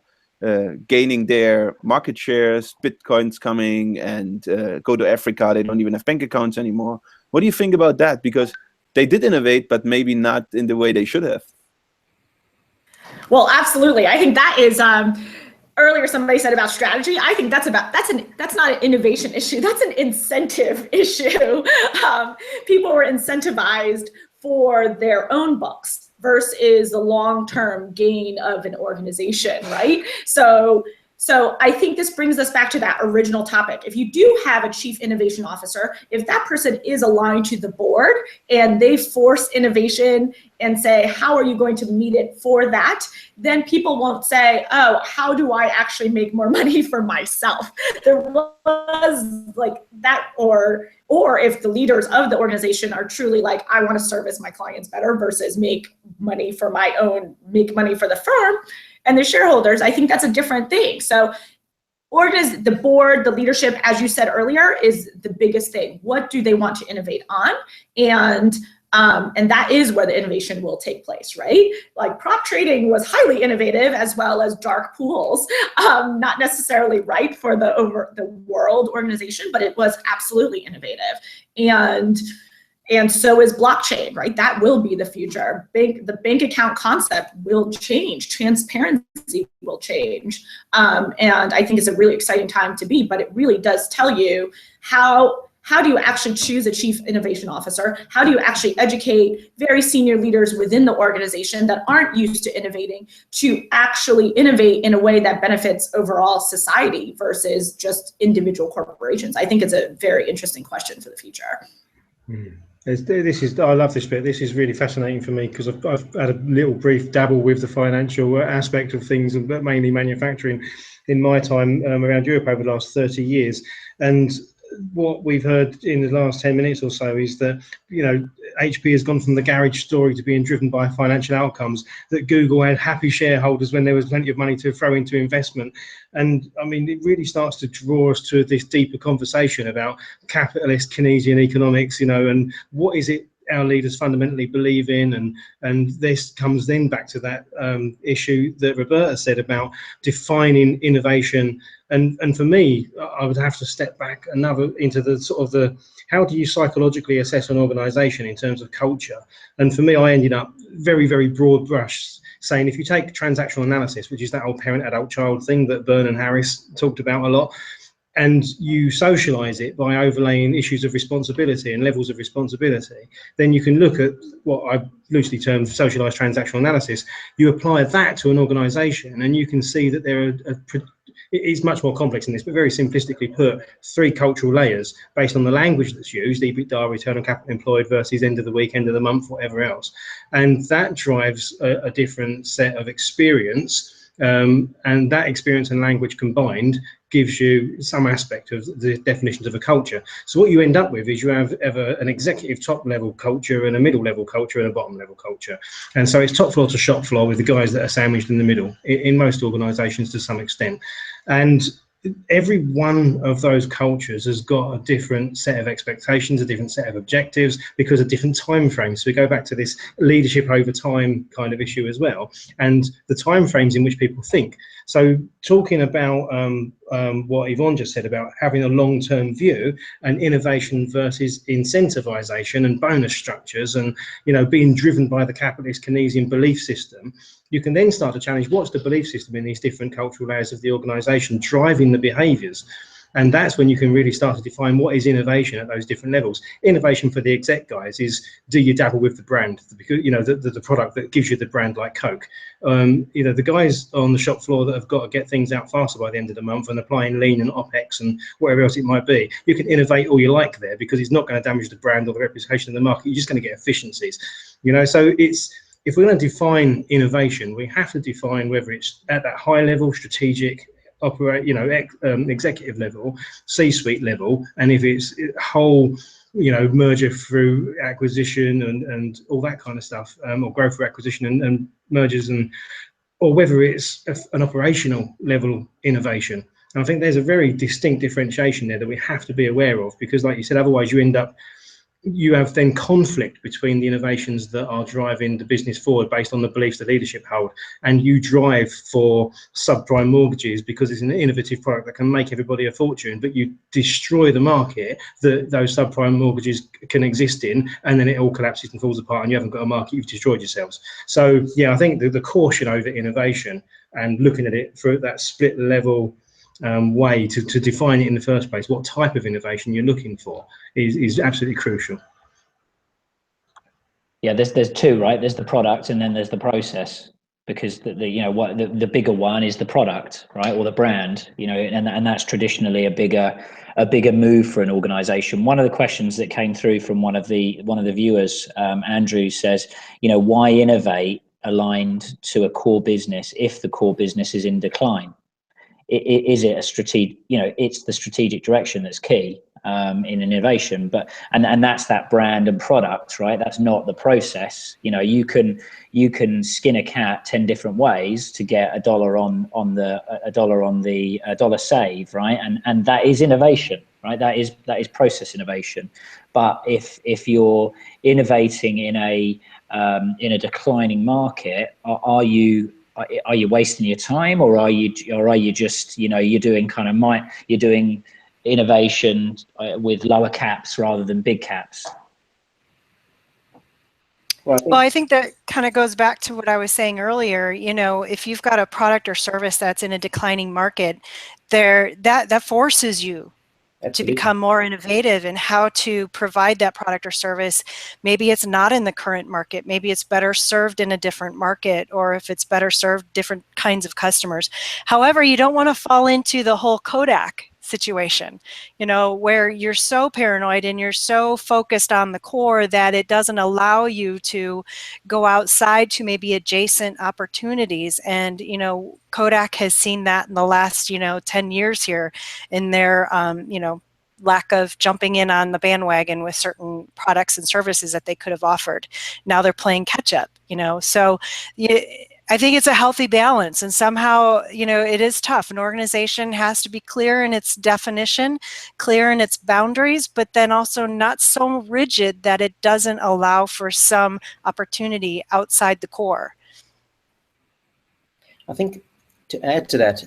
gaining their market shares, Bitcoin's coming, and go to Africa, they don't even have bank accounts anymore. What do you think about that? Because they did innovate, but maybe not in the way they should have. Well, absolutely. I think that is, earlier somebody said about strategy. I think that's not an innovation issue. That's an incentive issue. People were incentivized for their own bucks versus the long-term gain of an organization, right? So I think this brings us back to that original topic. If you do have a chief innovation officer, if that person is aligned to the board and they force innovation and say, how are you going to meet it for that? Then people won't say, oh, how do I actually make more money for myself? There was like that, or if the leaders of the organization are truly like, I want to service my clients better versus make money for the firm and the shareholders, I think that's a different thing. So the board, the leadership, as you said earlier, is the biggest thing. What do they want to innovate on? And that is where the innovation will take place, right? Like prop trading was highly innovative, as well as dark pools, not necessarily right for the world organization, but it was absolutely innovative. And so is blockchain, right? That will be the future. The bank account concept will change. Transparency will change. And I think it's a really exciting time to be, but it really does tell you how do you actually choose a chief innovation officer? How do you actually educate very senior leaders within the organization that aren't used to innovating to actually innovate in a way that benefits overall society versus just individual corporations? I think it's a very interesting question for the future. I love this bit. This is really fascinating for me because I've had a little brief dabble with the financial aspect of things, but mainly manufacturing in my time around Europe over the last 30 years. And what we've heard in the last 10 minutes or so is that, HP has gone from the garage story to being driven by financial outcomes, that Google had happy shareholders when there was plenty of money to throw into investment. And I mean, it really starts to draw us to this deeper conversation about capitalist Keynesian economics, and what is it our leaders fundamentally believe in, and this comes then back to that issue that Roberta said about defining innovation. And for me, I would have to step back into the sort of the how do you psychologically assess an organization in terms of culture? And for me, I ended up very, very broad brush saying, if you take transactional analysis, which is that old parent, adult, child thing that Byrne and Harris talked about a lot, and you socialize it by overlaying issues of responsibility and levels of responsibility, then you can look at what I've loosely termed socialized transactional analysis. You apply that to an organization and you can see that there are it's much more complex than this, but very simplistically put, 3 cultural layers based on the language that's used: EBITDA, return on capital employed versus end of the week, end of the month, whatever else. And that drives a different set of experience. And that experience and language combined gives you some aspect of the definitions of a culture. So what you end up with is you have an executive top level culture and a middle level culture and a bottom level culture. And so it's top floor to shop floor with the guys that are sandwiched in the middle in most organizations to some extent. And every one of those cultures has got a different set of expectations, a different set of objectives, because of different time frames. So we go back to this leadership over time kind of issue as well, and the time frames in which people think. So talking about what Yvonne just said about having a long-term view and innovation versus incentivization and bonus structures and, being driven by the capitalist Keynesian belief system, you can then start to challenge what's the belief system in these different cultural layers of the organization driving the behaviors. And that's when you can really start to define what is innovation at those different levels. Innovation for the exec guys is, do you dabble with the brand? Because, you know, the product that gives you the brand, like Coke. You know, the guys on the shop floor that have got to get things out faster by the end of the month and applying lean and OPEX and whatever else it might be, you can innovate all you like there, because it's not going to damage the brand or the reputation of the market. You're just going to get efficiencies, you know. So it's, if we're going to define innovation, we have to define whether it's at that high level, strategic, executive level, C-suite level, and if it's whole, you know, merger through acquisition and all that kind of stuff, or growth through acquisition and mergers, and or whether it's an operational level innovation. And I think there's a very distinct differentiation there that we have to be aware of, because like you said, otherwise you have then conflict between the innovations that are driving the business forward based on the beliefs the leadership hold, and you drive for subprime mortgages because it's an innovative product that can make everybody a fortune, but you destroy the market that those subprime mortgages can exist in, and then it all collapses and falls apart and you haven't got a market, you've destroyed yourselves. So yeah, I think the caution over innovation and looking at it through that split level way to define it in the first place, what type of innovation you're looking for, is absolutely crucial. Yeah, there's two, right? There's the product and then there's the process, because the bigger one is the product, right, or the brand, you know, and that's traditionally a bigger move for an organization. One of the questions that came through from one of the viewers, Andrew, says, you know, why innovate aligned to a core business if the core business is in decline? Is it a strategic, you know, it's the strategic direction that's key in innovation, but and that's that brand and product, right? That's not the process. You know, you can skin a cat 10 different ways to get a dollar on the dollar save, right? And that is innovation, right? That is process innovation. But if you're innovating in a declining market, are you wasting your time, or are you just, you know, you're doing innovation with lower caps rather than big caps? Well, I think that kind of goes back to what I was saying earlier. You know, if you've got a product or service that's in a declining market, that forces you to become more innovative in how to provide that product or service. Maybe it's not in the current market. Maybe it's better served in a different market, or if it's better served different kinds of customers. However, you don't want to fall into the whole Kodak situation, you know, where you're so paranoid and you're so focused on the core that it doesn't allow you to go outside to maybe adjacent opportunities. And, you know, Kodak has seen that in the last, 10 years here in their, lack of jumping in on the bandwagon with certain products and services that they could have offered. Now they're playing catch up, so I think it's a healthy balance, and somehow, it is tough. An organization has to be clear in its definition, clear in its boundaries, but then also not so rigid that it doesn't allow for some opportunity outside the core. I think to add to that,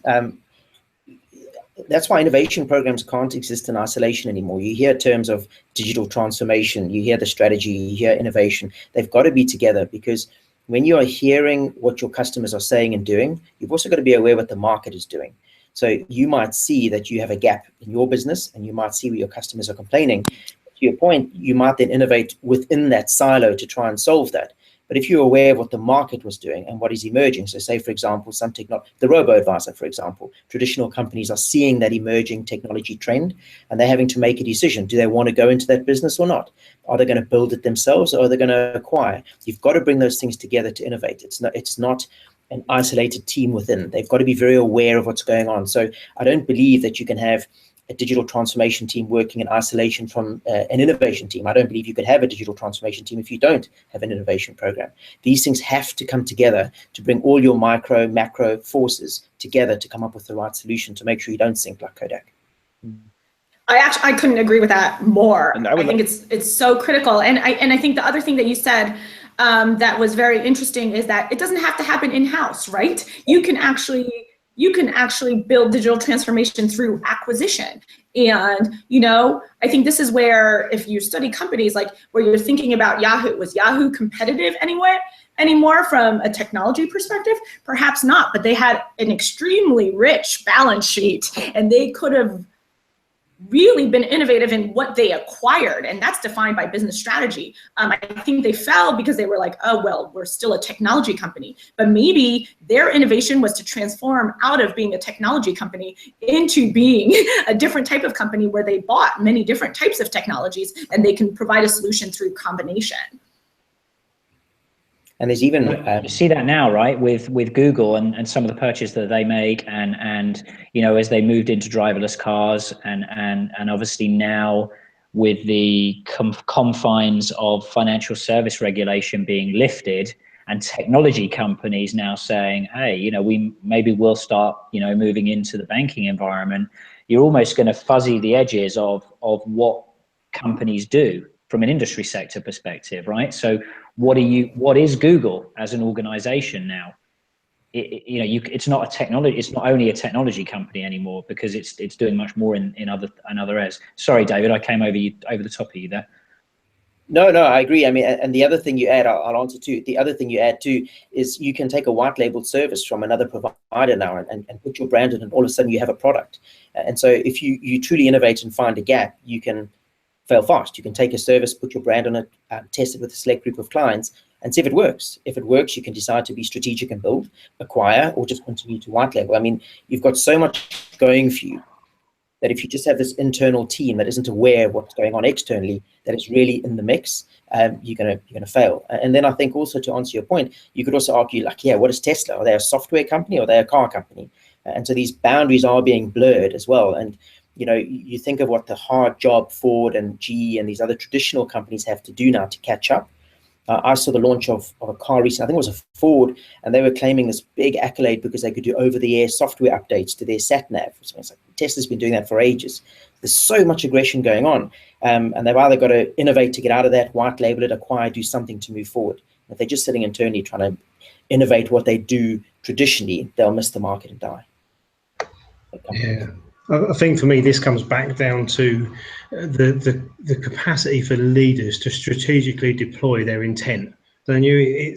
that's why innovation programs can't exist in isolation anymore. You hear terms of digital transformation, you hear the strategy, you hear innovation. They've got to be together, because when you are hearing what your customers are saying and doing, you've also got to be aware what the market is doing. So you might see that you have a gap in your business, and you might see where your customers are complaining. To your point, you might then innovate within that silo to try and solve that. But if you're aware of what the market was doing and what is emerging, so say, for example, the robo-advisor, for example, traditional companies are seeing that emerging technology trend, and they're having to make a decision. Do they want to go into that business or not? Are they going to build it themselves, or are they going to acquire? You've got to bring those things together to innovate. It's not an isolated team within. They've got to be very aware of what's going on. So I don't believe that you can have a digital transformation team working in isolation from an innovation team. I don't believe you could have a digital transformation team if you don't have an innovation program. These things have to come together to bring all your micro, macro forces together to come up with the right solution to make sure you don't sink like Kodak. I couldn't agree with that more. I think it's so critical. And I think the other thing that you said that was very interesting is that it doesn't have to happen in-house, right? You can actually build digital transformation through acquisition. And, I think this is where, if you study companies, like where you're thinking about Yahoo, was Yahoo competitive anymore from a technology perspective? Perhaps not, but they had an extremely rich balance sheet, and they could have really been innovative in what they acquired, and that's defined by business strategy. I think they fell because they were like, oh, well, we're still a technology company, but maybe their innovation was to transform out of being a technology company into being a different type of company where they bought many different types of technologies and they can provide a solution through combination. And there's even you see that now, right, with Google and some of the purchases that they make, and you know, as they moved into driverless cars, and obviously now with the confines of financial service regulation being lifted, and technology companies now saying, hey, you know, maybe we'll start, you know, moving into the banking environment. You're almost going to fuzzy the edges of what companies do from an industry sector perspective, right? So what is Google as an organization now? You know, it's not a technology, it's not only a technology company anymore, because it's doing much more in other areas. Sorry, David, I came over the top of you there. No, I agree. I mean, and the other thing you add, I'll answer too. The other thing you add too is you can take a white labeled service from another provider now and put your brand in, and all of a sudden you have a product. And so if you truly innovate and find a gap, you can fail fast. You can take a service, put your brand on it, test it with a select group of clients, and see if it works. If it works, you can decide to be strategic and build, acquire, or just continue to white label. I mean, you've got so much going for you that if you just have this internal team that isn't aware of what's going on externally, that is really in the mix, you're gonna fail. And then I think also, to answer your point, you could also argue, like, yeah, what is Tesla? Are they a software company or are they a car company? And so these boundaries are being blurred as well. And you know, you think of what the hard job Ford and GE and these other traditional companies have to do now to catch up. I saw the launch of a car recently, I think it was a Ford, and they were claiming this big accolade because they could do over-the-air software updates to their sat-nav. So it's like, Tesla's been doing that for ages. There's so much aggression going on, and they've either got to innovate to get out of that, white label it, acquire, do something to move forward. If they're just sitting internally trying to innovate what they do traditionally, they'll miss the market and die. Yeah. I think for me, this comes back down to the capacity for leaders to strategically deploy their intent. Don't you?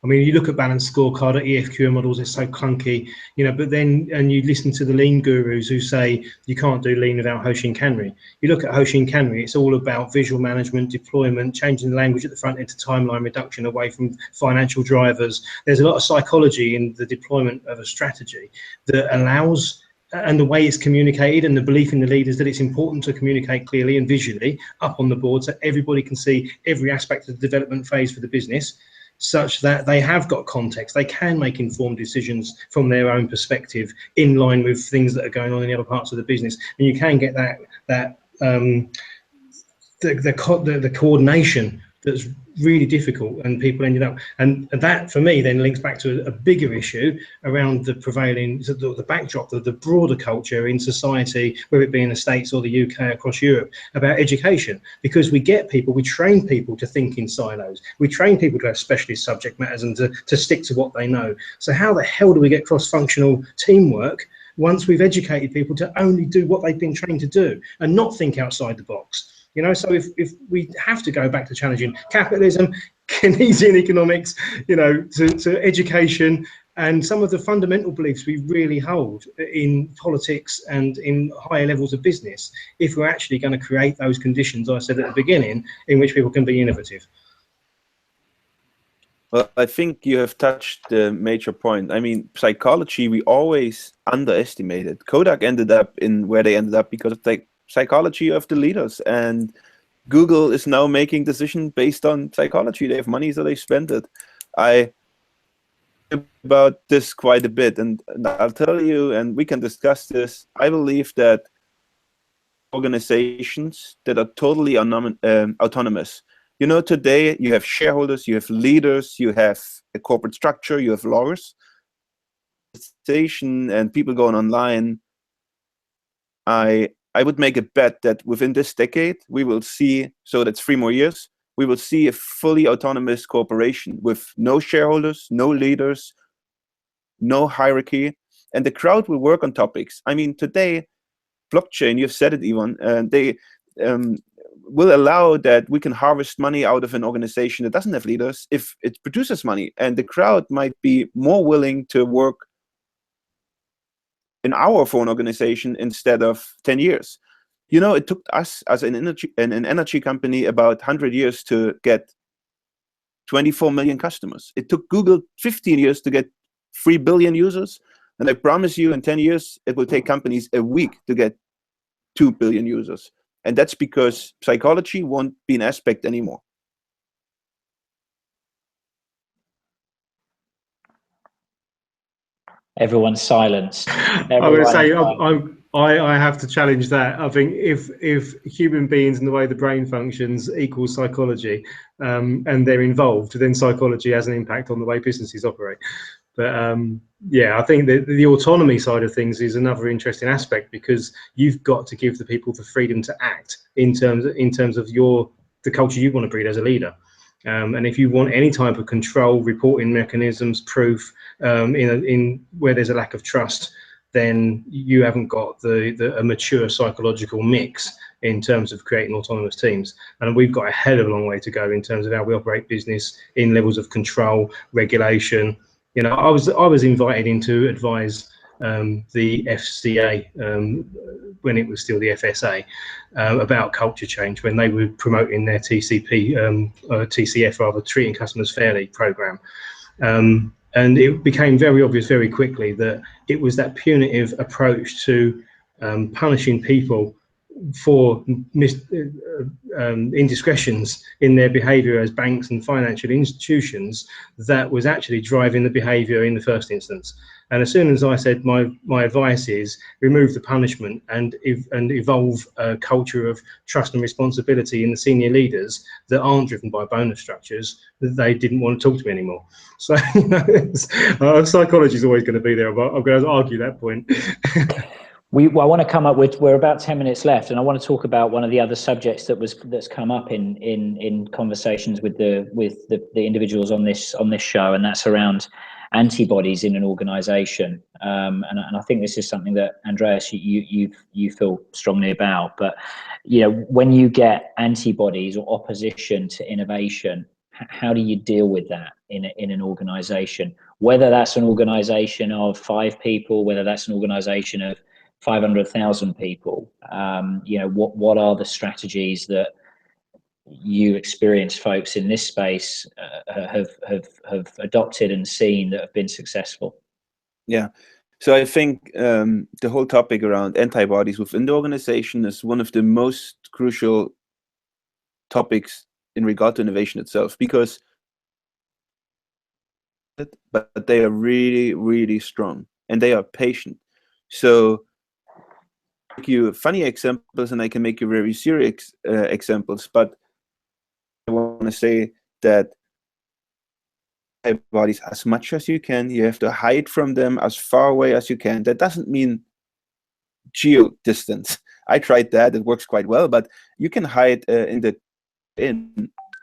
I mean, you look at balanced scorecard at EFQM models, it's so clunky, you know, but then, and you listen to the lean gurus who say you can't do lean without Hoshin Kanri. You look at Hoshin Kanri, it's all about visual management, deployment, changing the language at the front end to timeline reduction away from financial drivers. There's a lot of psychology in the deployment of a strategy that allows, and the way it's communicated, and the belief in the leaders that it's important to communicate clearly and visually up on the board so everybody can see every aspect of the development phase for the business, such that they have got context, they can make informed decisions from their own perspective in line with things that are going on in the other parts of the business. And you can get the coordination that's really difficult, and people ended up, and that for me then links back to a bigger issue around the prevailing, the backdrop, the broader culture in society, whether it be in the States or the UK, across Europe, about education. Because we train people to think in silos, we train people to have specialist subject matters and to stick to what they know. So how the hell do we get cross-functional teamwork once we've educated people to only do what they've been trained to do and not think outside the box? You know, so if we have to go back to challenging capitalism, Keynesian economics, you know, to education and some of the fundamental beliefs we really hold in politics and in higher levels of business, if we're actually going to create those conditions I said at the beginning in which people can be innovative. Well, I think you have touched the major point. I mean, psychology, we always underestimated. Kodak ended up in where they ended up because of the psychology of the leaders, and Google is now making decisions based on psychology. They have money, so they spend it. I about this quite a bit, and I'll tell you, and we can discuss this. I believe that organizations that are totally autonomous. You know, today you have shareholders, you have leaders, you have a corporate structure, you have lawyers, and people going online. I would make a bet that within this decade, we will see, so that's 3 more years, we will see a fully autonomous corporation with no shareholders, no leaders, no hierarchy, and the crowd will work on topics. I mean, today, blockchain, you've said it, Yvonne, they will allow that we can harvest money out of an organization that doesn't have leaders if it produces money, and the crowd might be more willing to work an hour for an organization instead of 10 years. You know, it took us as an energy company about 100 years to get 24 million customers. It took Google 15 years to get 3 billion users. And I promise you in 10 years, it will take companies a week to get 2 billion users. And that's because psychology won't be an aspect anymore. Everyone's silenced. I'm going to say I have to challenge that. I think if human beings and the way the brain functions equals psychology, and they're involved, then psychology has an impact on the way businesses operate. But yeah, I think that the autonomy side of things is another interesting aspect, because you've got to give the people the freedom to act in terms of the culture you want to breed as a leader. And if you want any type of control, reporting mechanisms, proof, in where there's a lack of trust, then you haven't got a mature psychological mix in terms of creating autonomous teams. And we've got a hell of a long way to go in terms of how we operate business in levels of control, regulation. You know, I was invited in to advise the FCA when it was still the FSA about culture change, when they were promoting their TCF rather, treating customers fairly program. And it became very obvious very quickly that it was that punitive approach to punishing people for indiscretions in their behaviour as banks and financial institutions that was actually driving the behaviour in the first instance. And as soon as I said my advice is remove the punishment and evolve a culture of trust and responsibility in the senior leaders that aren't driven by bonus structures, they didn't want to talk to me anymore. So you know, psychology is always going to be there. I'm going to argue that point. I want to come up with, we're about 10 minutes left, and I want to talk about one of the other subjects that's come up in conversations with the individuals on this show, and that's around antibodies in an organization. And I think this is something that, Andreas, you feel strongly about. But you know, when you get antibodies or opposition to innovation, how do you deal with that in an organization? Whether that's an organization of 5 people, whether that's an organization of 500,000 people, you know, what are the strategies that you experienced folks in this space have adopted and seen that have been successful? Yeah, so I think the whole topic around antibodies within the organization is one of the most crucial topics in regard to innovation itself, because but they are really, really strong and they are patient. So I make you funny examples and I can make you very serious examples, but I want to say that antibodies as much as you can, you have to hide from them as far away as you can. That doesn't mean geo distance. I tried that, it works quite well, but you can hide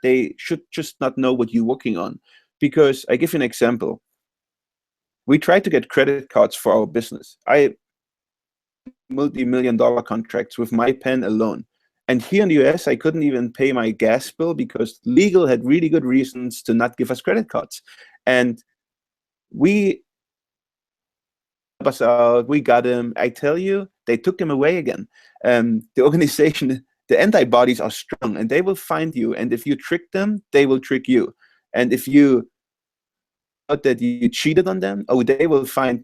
they should just not know what you're working on. Because I give you an example. We tried to get credit cards for our business. Multi-million-dollar contracts with my pen alone. And here in the US, I couldn't even pay my gas bill because legal had really good reasons to not give us credit cards. And we got them. I tell you, they took them away again. The organization, the antibodies are strong and they will find you. And if you trick them, they will trick you. And if you thought that you cheated on them, oh, they will find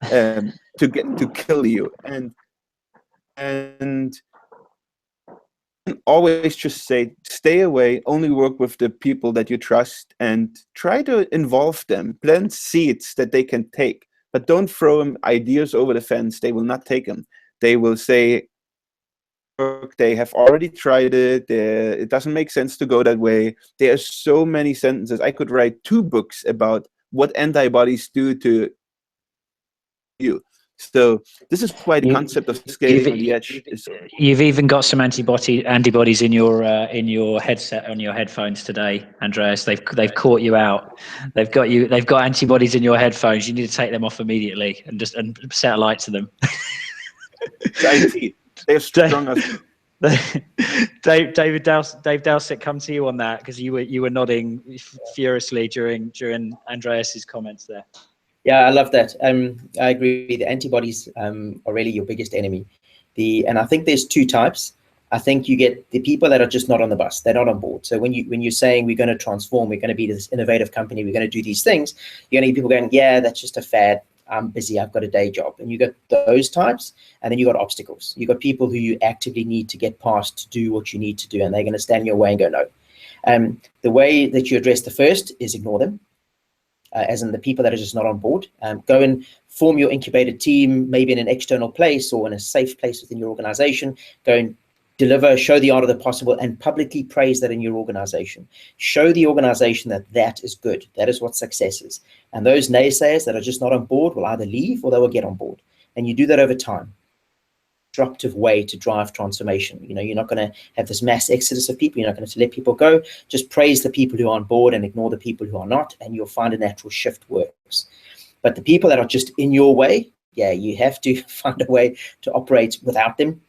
to kill you. And always just say, stay away, only work with the people that you trust and try to involve them, plant seeds that they can take, but don't throw them ideas over the fence. They will not take them. They will say, they have already tried it. It doesn't make sense to go that way. There are so many sentences. I could write 2 books about what antibodies do to you. So this is why the concept of scaling on the edge is. You've even got some antibodies in your headset on your headphones today, Andreas. They've caught you out. They've got antibodies in your headphones. You need to take them off immediately and set a light to them. They're strong as. Dave Dowsett, come to you on that, because you were nodding furiously during Andreas's comments there. Yeah, I love that. I agree. The antibodies are really your biggest enemy. And I think there's two types. I think you get the people that are just not on the bus. They're not on board. So when you're saying we're going to transform, we're going to be this innovative company, we're going to do these things, you're going to get people going, yeah, that's just a fad. I'm busy. I've got a day job. And you got those types, and then you got obstacles. You got people who you actively need to get past to do what you need to do, and they're going to stand in your way and go no. The way that you address the first is ignore them, as in the people that are just not on board. Go and form your incubated team, maybe in an external place or in a safe place within your organization. Go and deliver, show the art of the possible, and publicly praise that in your organization. Show the organization that is good. That is what success is. And those naysayers that are just not on board will either leave or they will get on board. And you do that over time. Disruptive way to drive transformation. You're not going to have this mass exodus of people. You're not going to let people go. Just praise the people who are on board and ignore the people who are not, and you'll find a natural shift works. But the people that are just in your way, yeah, you have to find a way to operate without them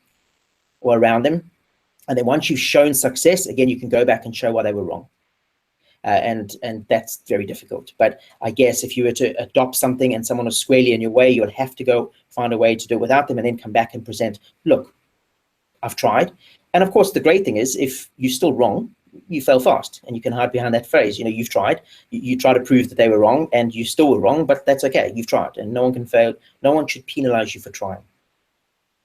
or around them. And then once you've shown success, again, you can go back and show why they were wrong. And that's very difficult. But I guess if you were to adopt something and someone was squarely in your way, you'll have to go find a way to do it without them and then come back and present, look, I've tried. And of course, the great thing is if you're still wrong, you fail fast, and you can hide behind that phrase. You've tried. You try to prove that they were wrong, and you still were wrong, but that's okay. You've tried, and no one can fail. No one should penalize you for trying.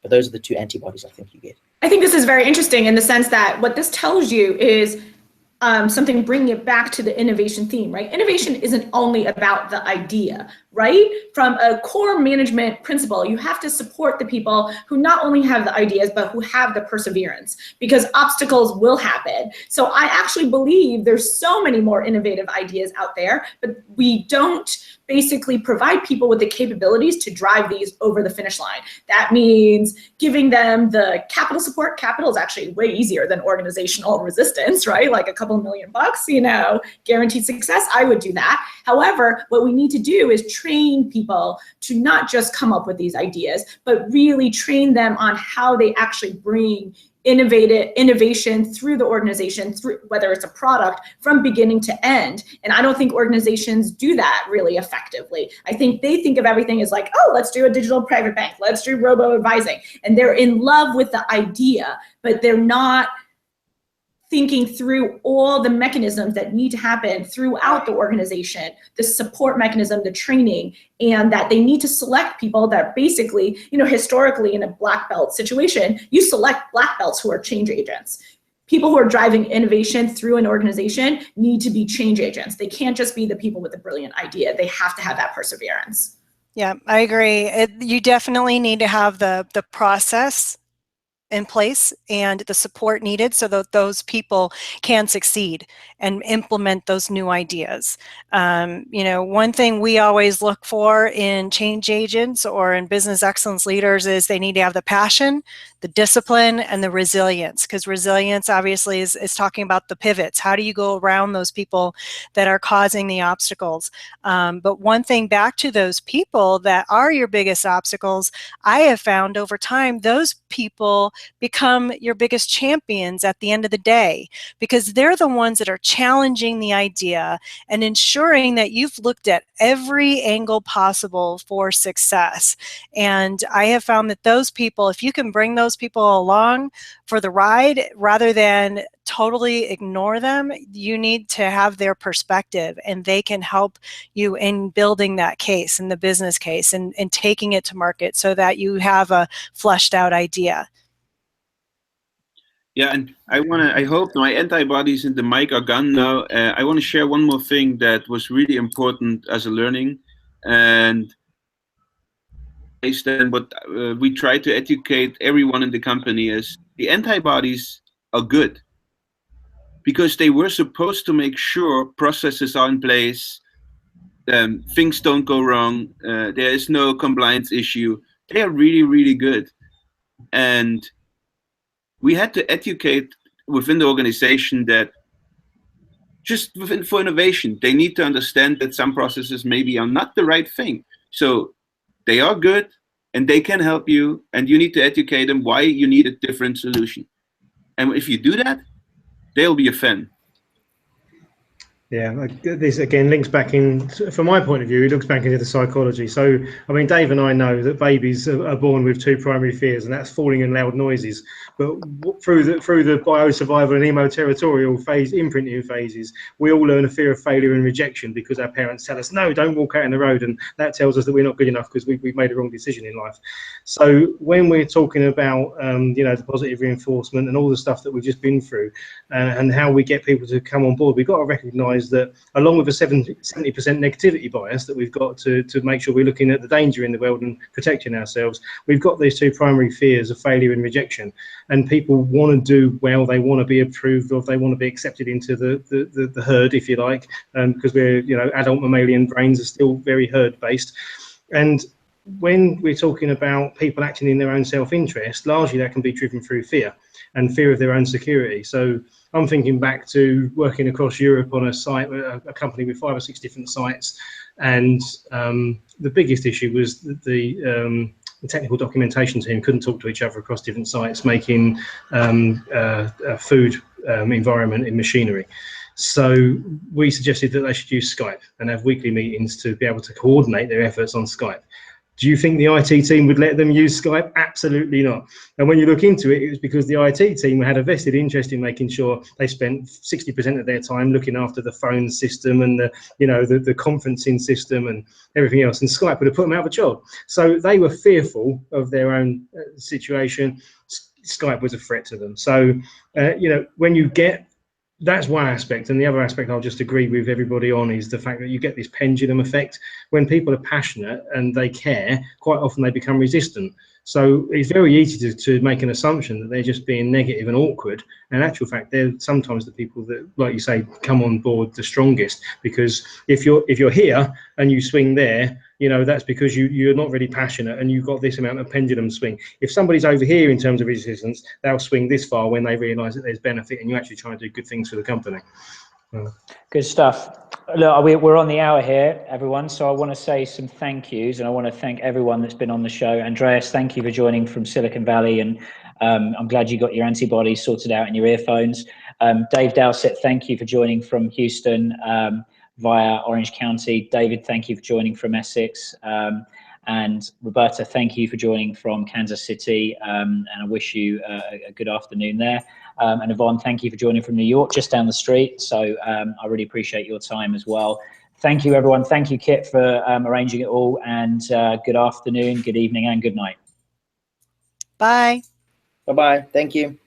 But those are the two antibodies I think you get. I think this is very interesting in the sense that what this tells you is something bringing it back to the innovation theme, right? Innovation isn't only about the idea, right? From a core management principle, you have to support the people who not only have the ideas, but who have the perseverance, because obstacles will happen. So I actually believe there's so many more innovative ideas out there, but we don't basically provide people with the capabilities to drive these over the finish line. That means giving them the capital support. Capital is actually way easier than organizational resistance, right? Like a couple $1 million, guaranteed success. I would do that. However, what we need to do is train people to not just come up with these ideas, but really train them on how they actually bring innovation through the organization, through whether it's a product, from beginning to end. And I don't think organizations do that really effectively. I think they think of everything as like, oh, let's do a digital private bank, let's do robo-advising. And they're in love with the idea, but they're not thinking through all the mechanisms that need to happen throughout the organization, the support mechanism, the training, and that they need to select people that basically, historically in a black belt situation, you select black belts who are change agents. People who are driving innovation through an organization need to be change agents. They can't just be the people with a brilliant idea. They have to have that perseverance. Yeah, I agree. You definitely need to have the process in place and the support needed so that those people can succeed and implement those new ideas. One thing we always look for in change agents or in business excellence leaders is they need to have the passion, the discipline, and the resilience, because resilience obviously is talking about the pivots. How do you go around those people that are causing the obstacles? But one thing back to those people that are your biggest obstacles, I have found over time, those people become your biggest champions at the end of the day, because they're the ones that are challenging the idea and ensuring that you've looked at every angle possible for success. And I have found that those people, if you can bring those people along for the ride rather than totally ignore them, you need to have their perspective, and they can help you in building that case and the business case and taking it to market so that you have a fleshed out idea. Yeah, and I hope my antibodies in the mic are gone now. I want to share one more thing that was really important as a learning, and based on what we try to educate everyone in the company is the antibodies are good because they were supposed to make sure processes are in place, things don't go wrong, there is no compliance issue. They are really, really good. And we had to educate within the organization that just for innovation, they need to understand that some processes maybe are not the right thing. So they are good and they can help you, and you need to educate them why you need a different solution. And if you do that, they'll be a fan. Yeah, this again links back in, from my point of view, it looks back into the psychology. So, I mean, Dave and I know that babies are born with two primary fears, and that's falling and loud noises. But through the biosurvival and emoterritorial phase, imprinting phases, we all learn a fear of failure and rejection because our parents tell us, no, don't walk out in the road. And that tells us that we're not good enough because we've made a wrong decision in life. So when we're talking about, the positive reinforcement and all the stuff that we've just been through and how we get people to come on board, we've got to recognise that along with a 70% negativity bias that we've got to make sure we're looking at the danger in the world and protecting ourselves, we've got these two primary fears of failure and rejection. And people want to do well, they want to be approved of, they want to be accepted into the herd, if you like, because we're, adult mammalian brains are still very herd based. And when we're talking about people acting in their own self-interest, largely that can be driven through fear and fear of their own security. So I'm thinking back to working across Europe on a site, a company with 5 or 6 different sites, and the biggest issue was that the technical documentation team couldn't talk to each other across different sites, making a food environment in machinery. So we suggested that they should use Skype and have weekly meetings to be able to coordinate their efforts on Skype. Do you think the IT team would let them use Skype? Absolutely not. And when you look into it, it was because the IT team had a vested interest in making sure they spent 60% of their time looking after the phone system and the conferencing system and everything else. And Skype would have put them out of a job. So they were fearful of their own situation. Skype was a threat to them. So, when you get, that's one aspect, and the other aspect I'll just agree with everybody on is the fact that you get this pendulum effect. When people are passionate and they care, quite often they become resistant. So it's very easy to make an assumption that they're just being negative and awkward. And in actual fact, they're sometimes the people that, like you say, come on board the strongest. Because if you're here and you swing there, that's because you're not really passionate and you've got this amount of pendulum swing. If somebody's over here in terms of resistance, they'll swing this far when they realise that there's benefit and you actually try and do good things for the company. Good stuff. Look, we're on the hour here, everyone. So I want to say some thank yous, and I want to thank everyone that's been on the show. Andreas, thank you for joining from Silicon Valley, and I'm glad you got your antibodies sorted out in your earphones. Dave Dowsett, thank you for joining from Houston via Orange County. David, thank you for joining from Essex. And Roberta, thank you for joining from Kansas City, and I wish you a good afternoon there. And Yvonne, thank you for joining from New York, just down the street. So I really appreciate your time as well. Thank you, everyone. Thank you, Kit, for arranging it all. And good afternoon, good evening, and good night. Bye. Bye-bye. Thank you.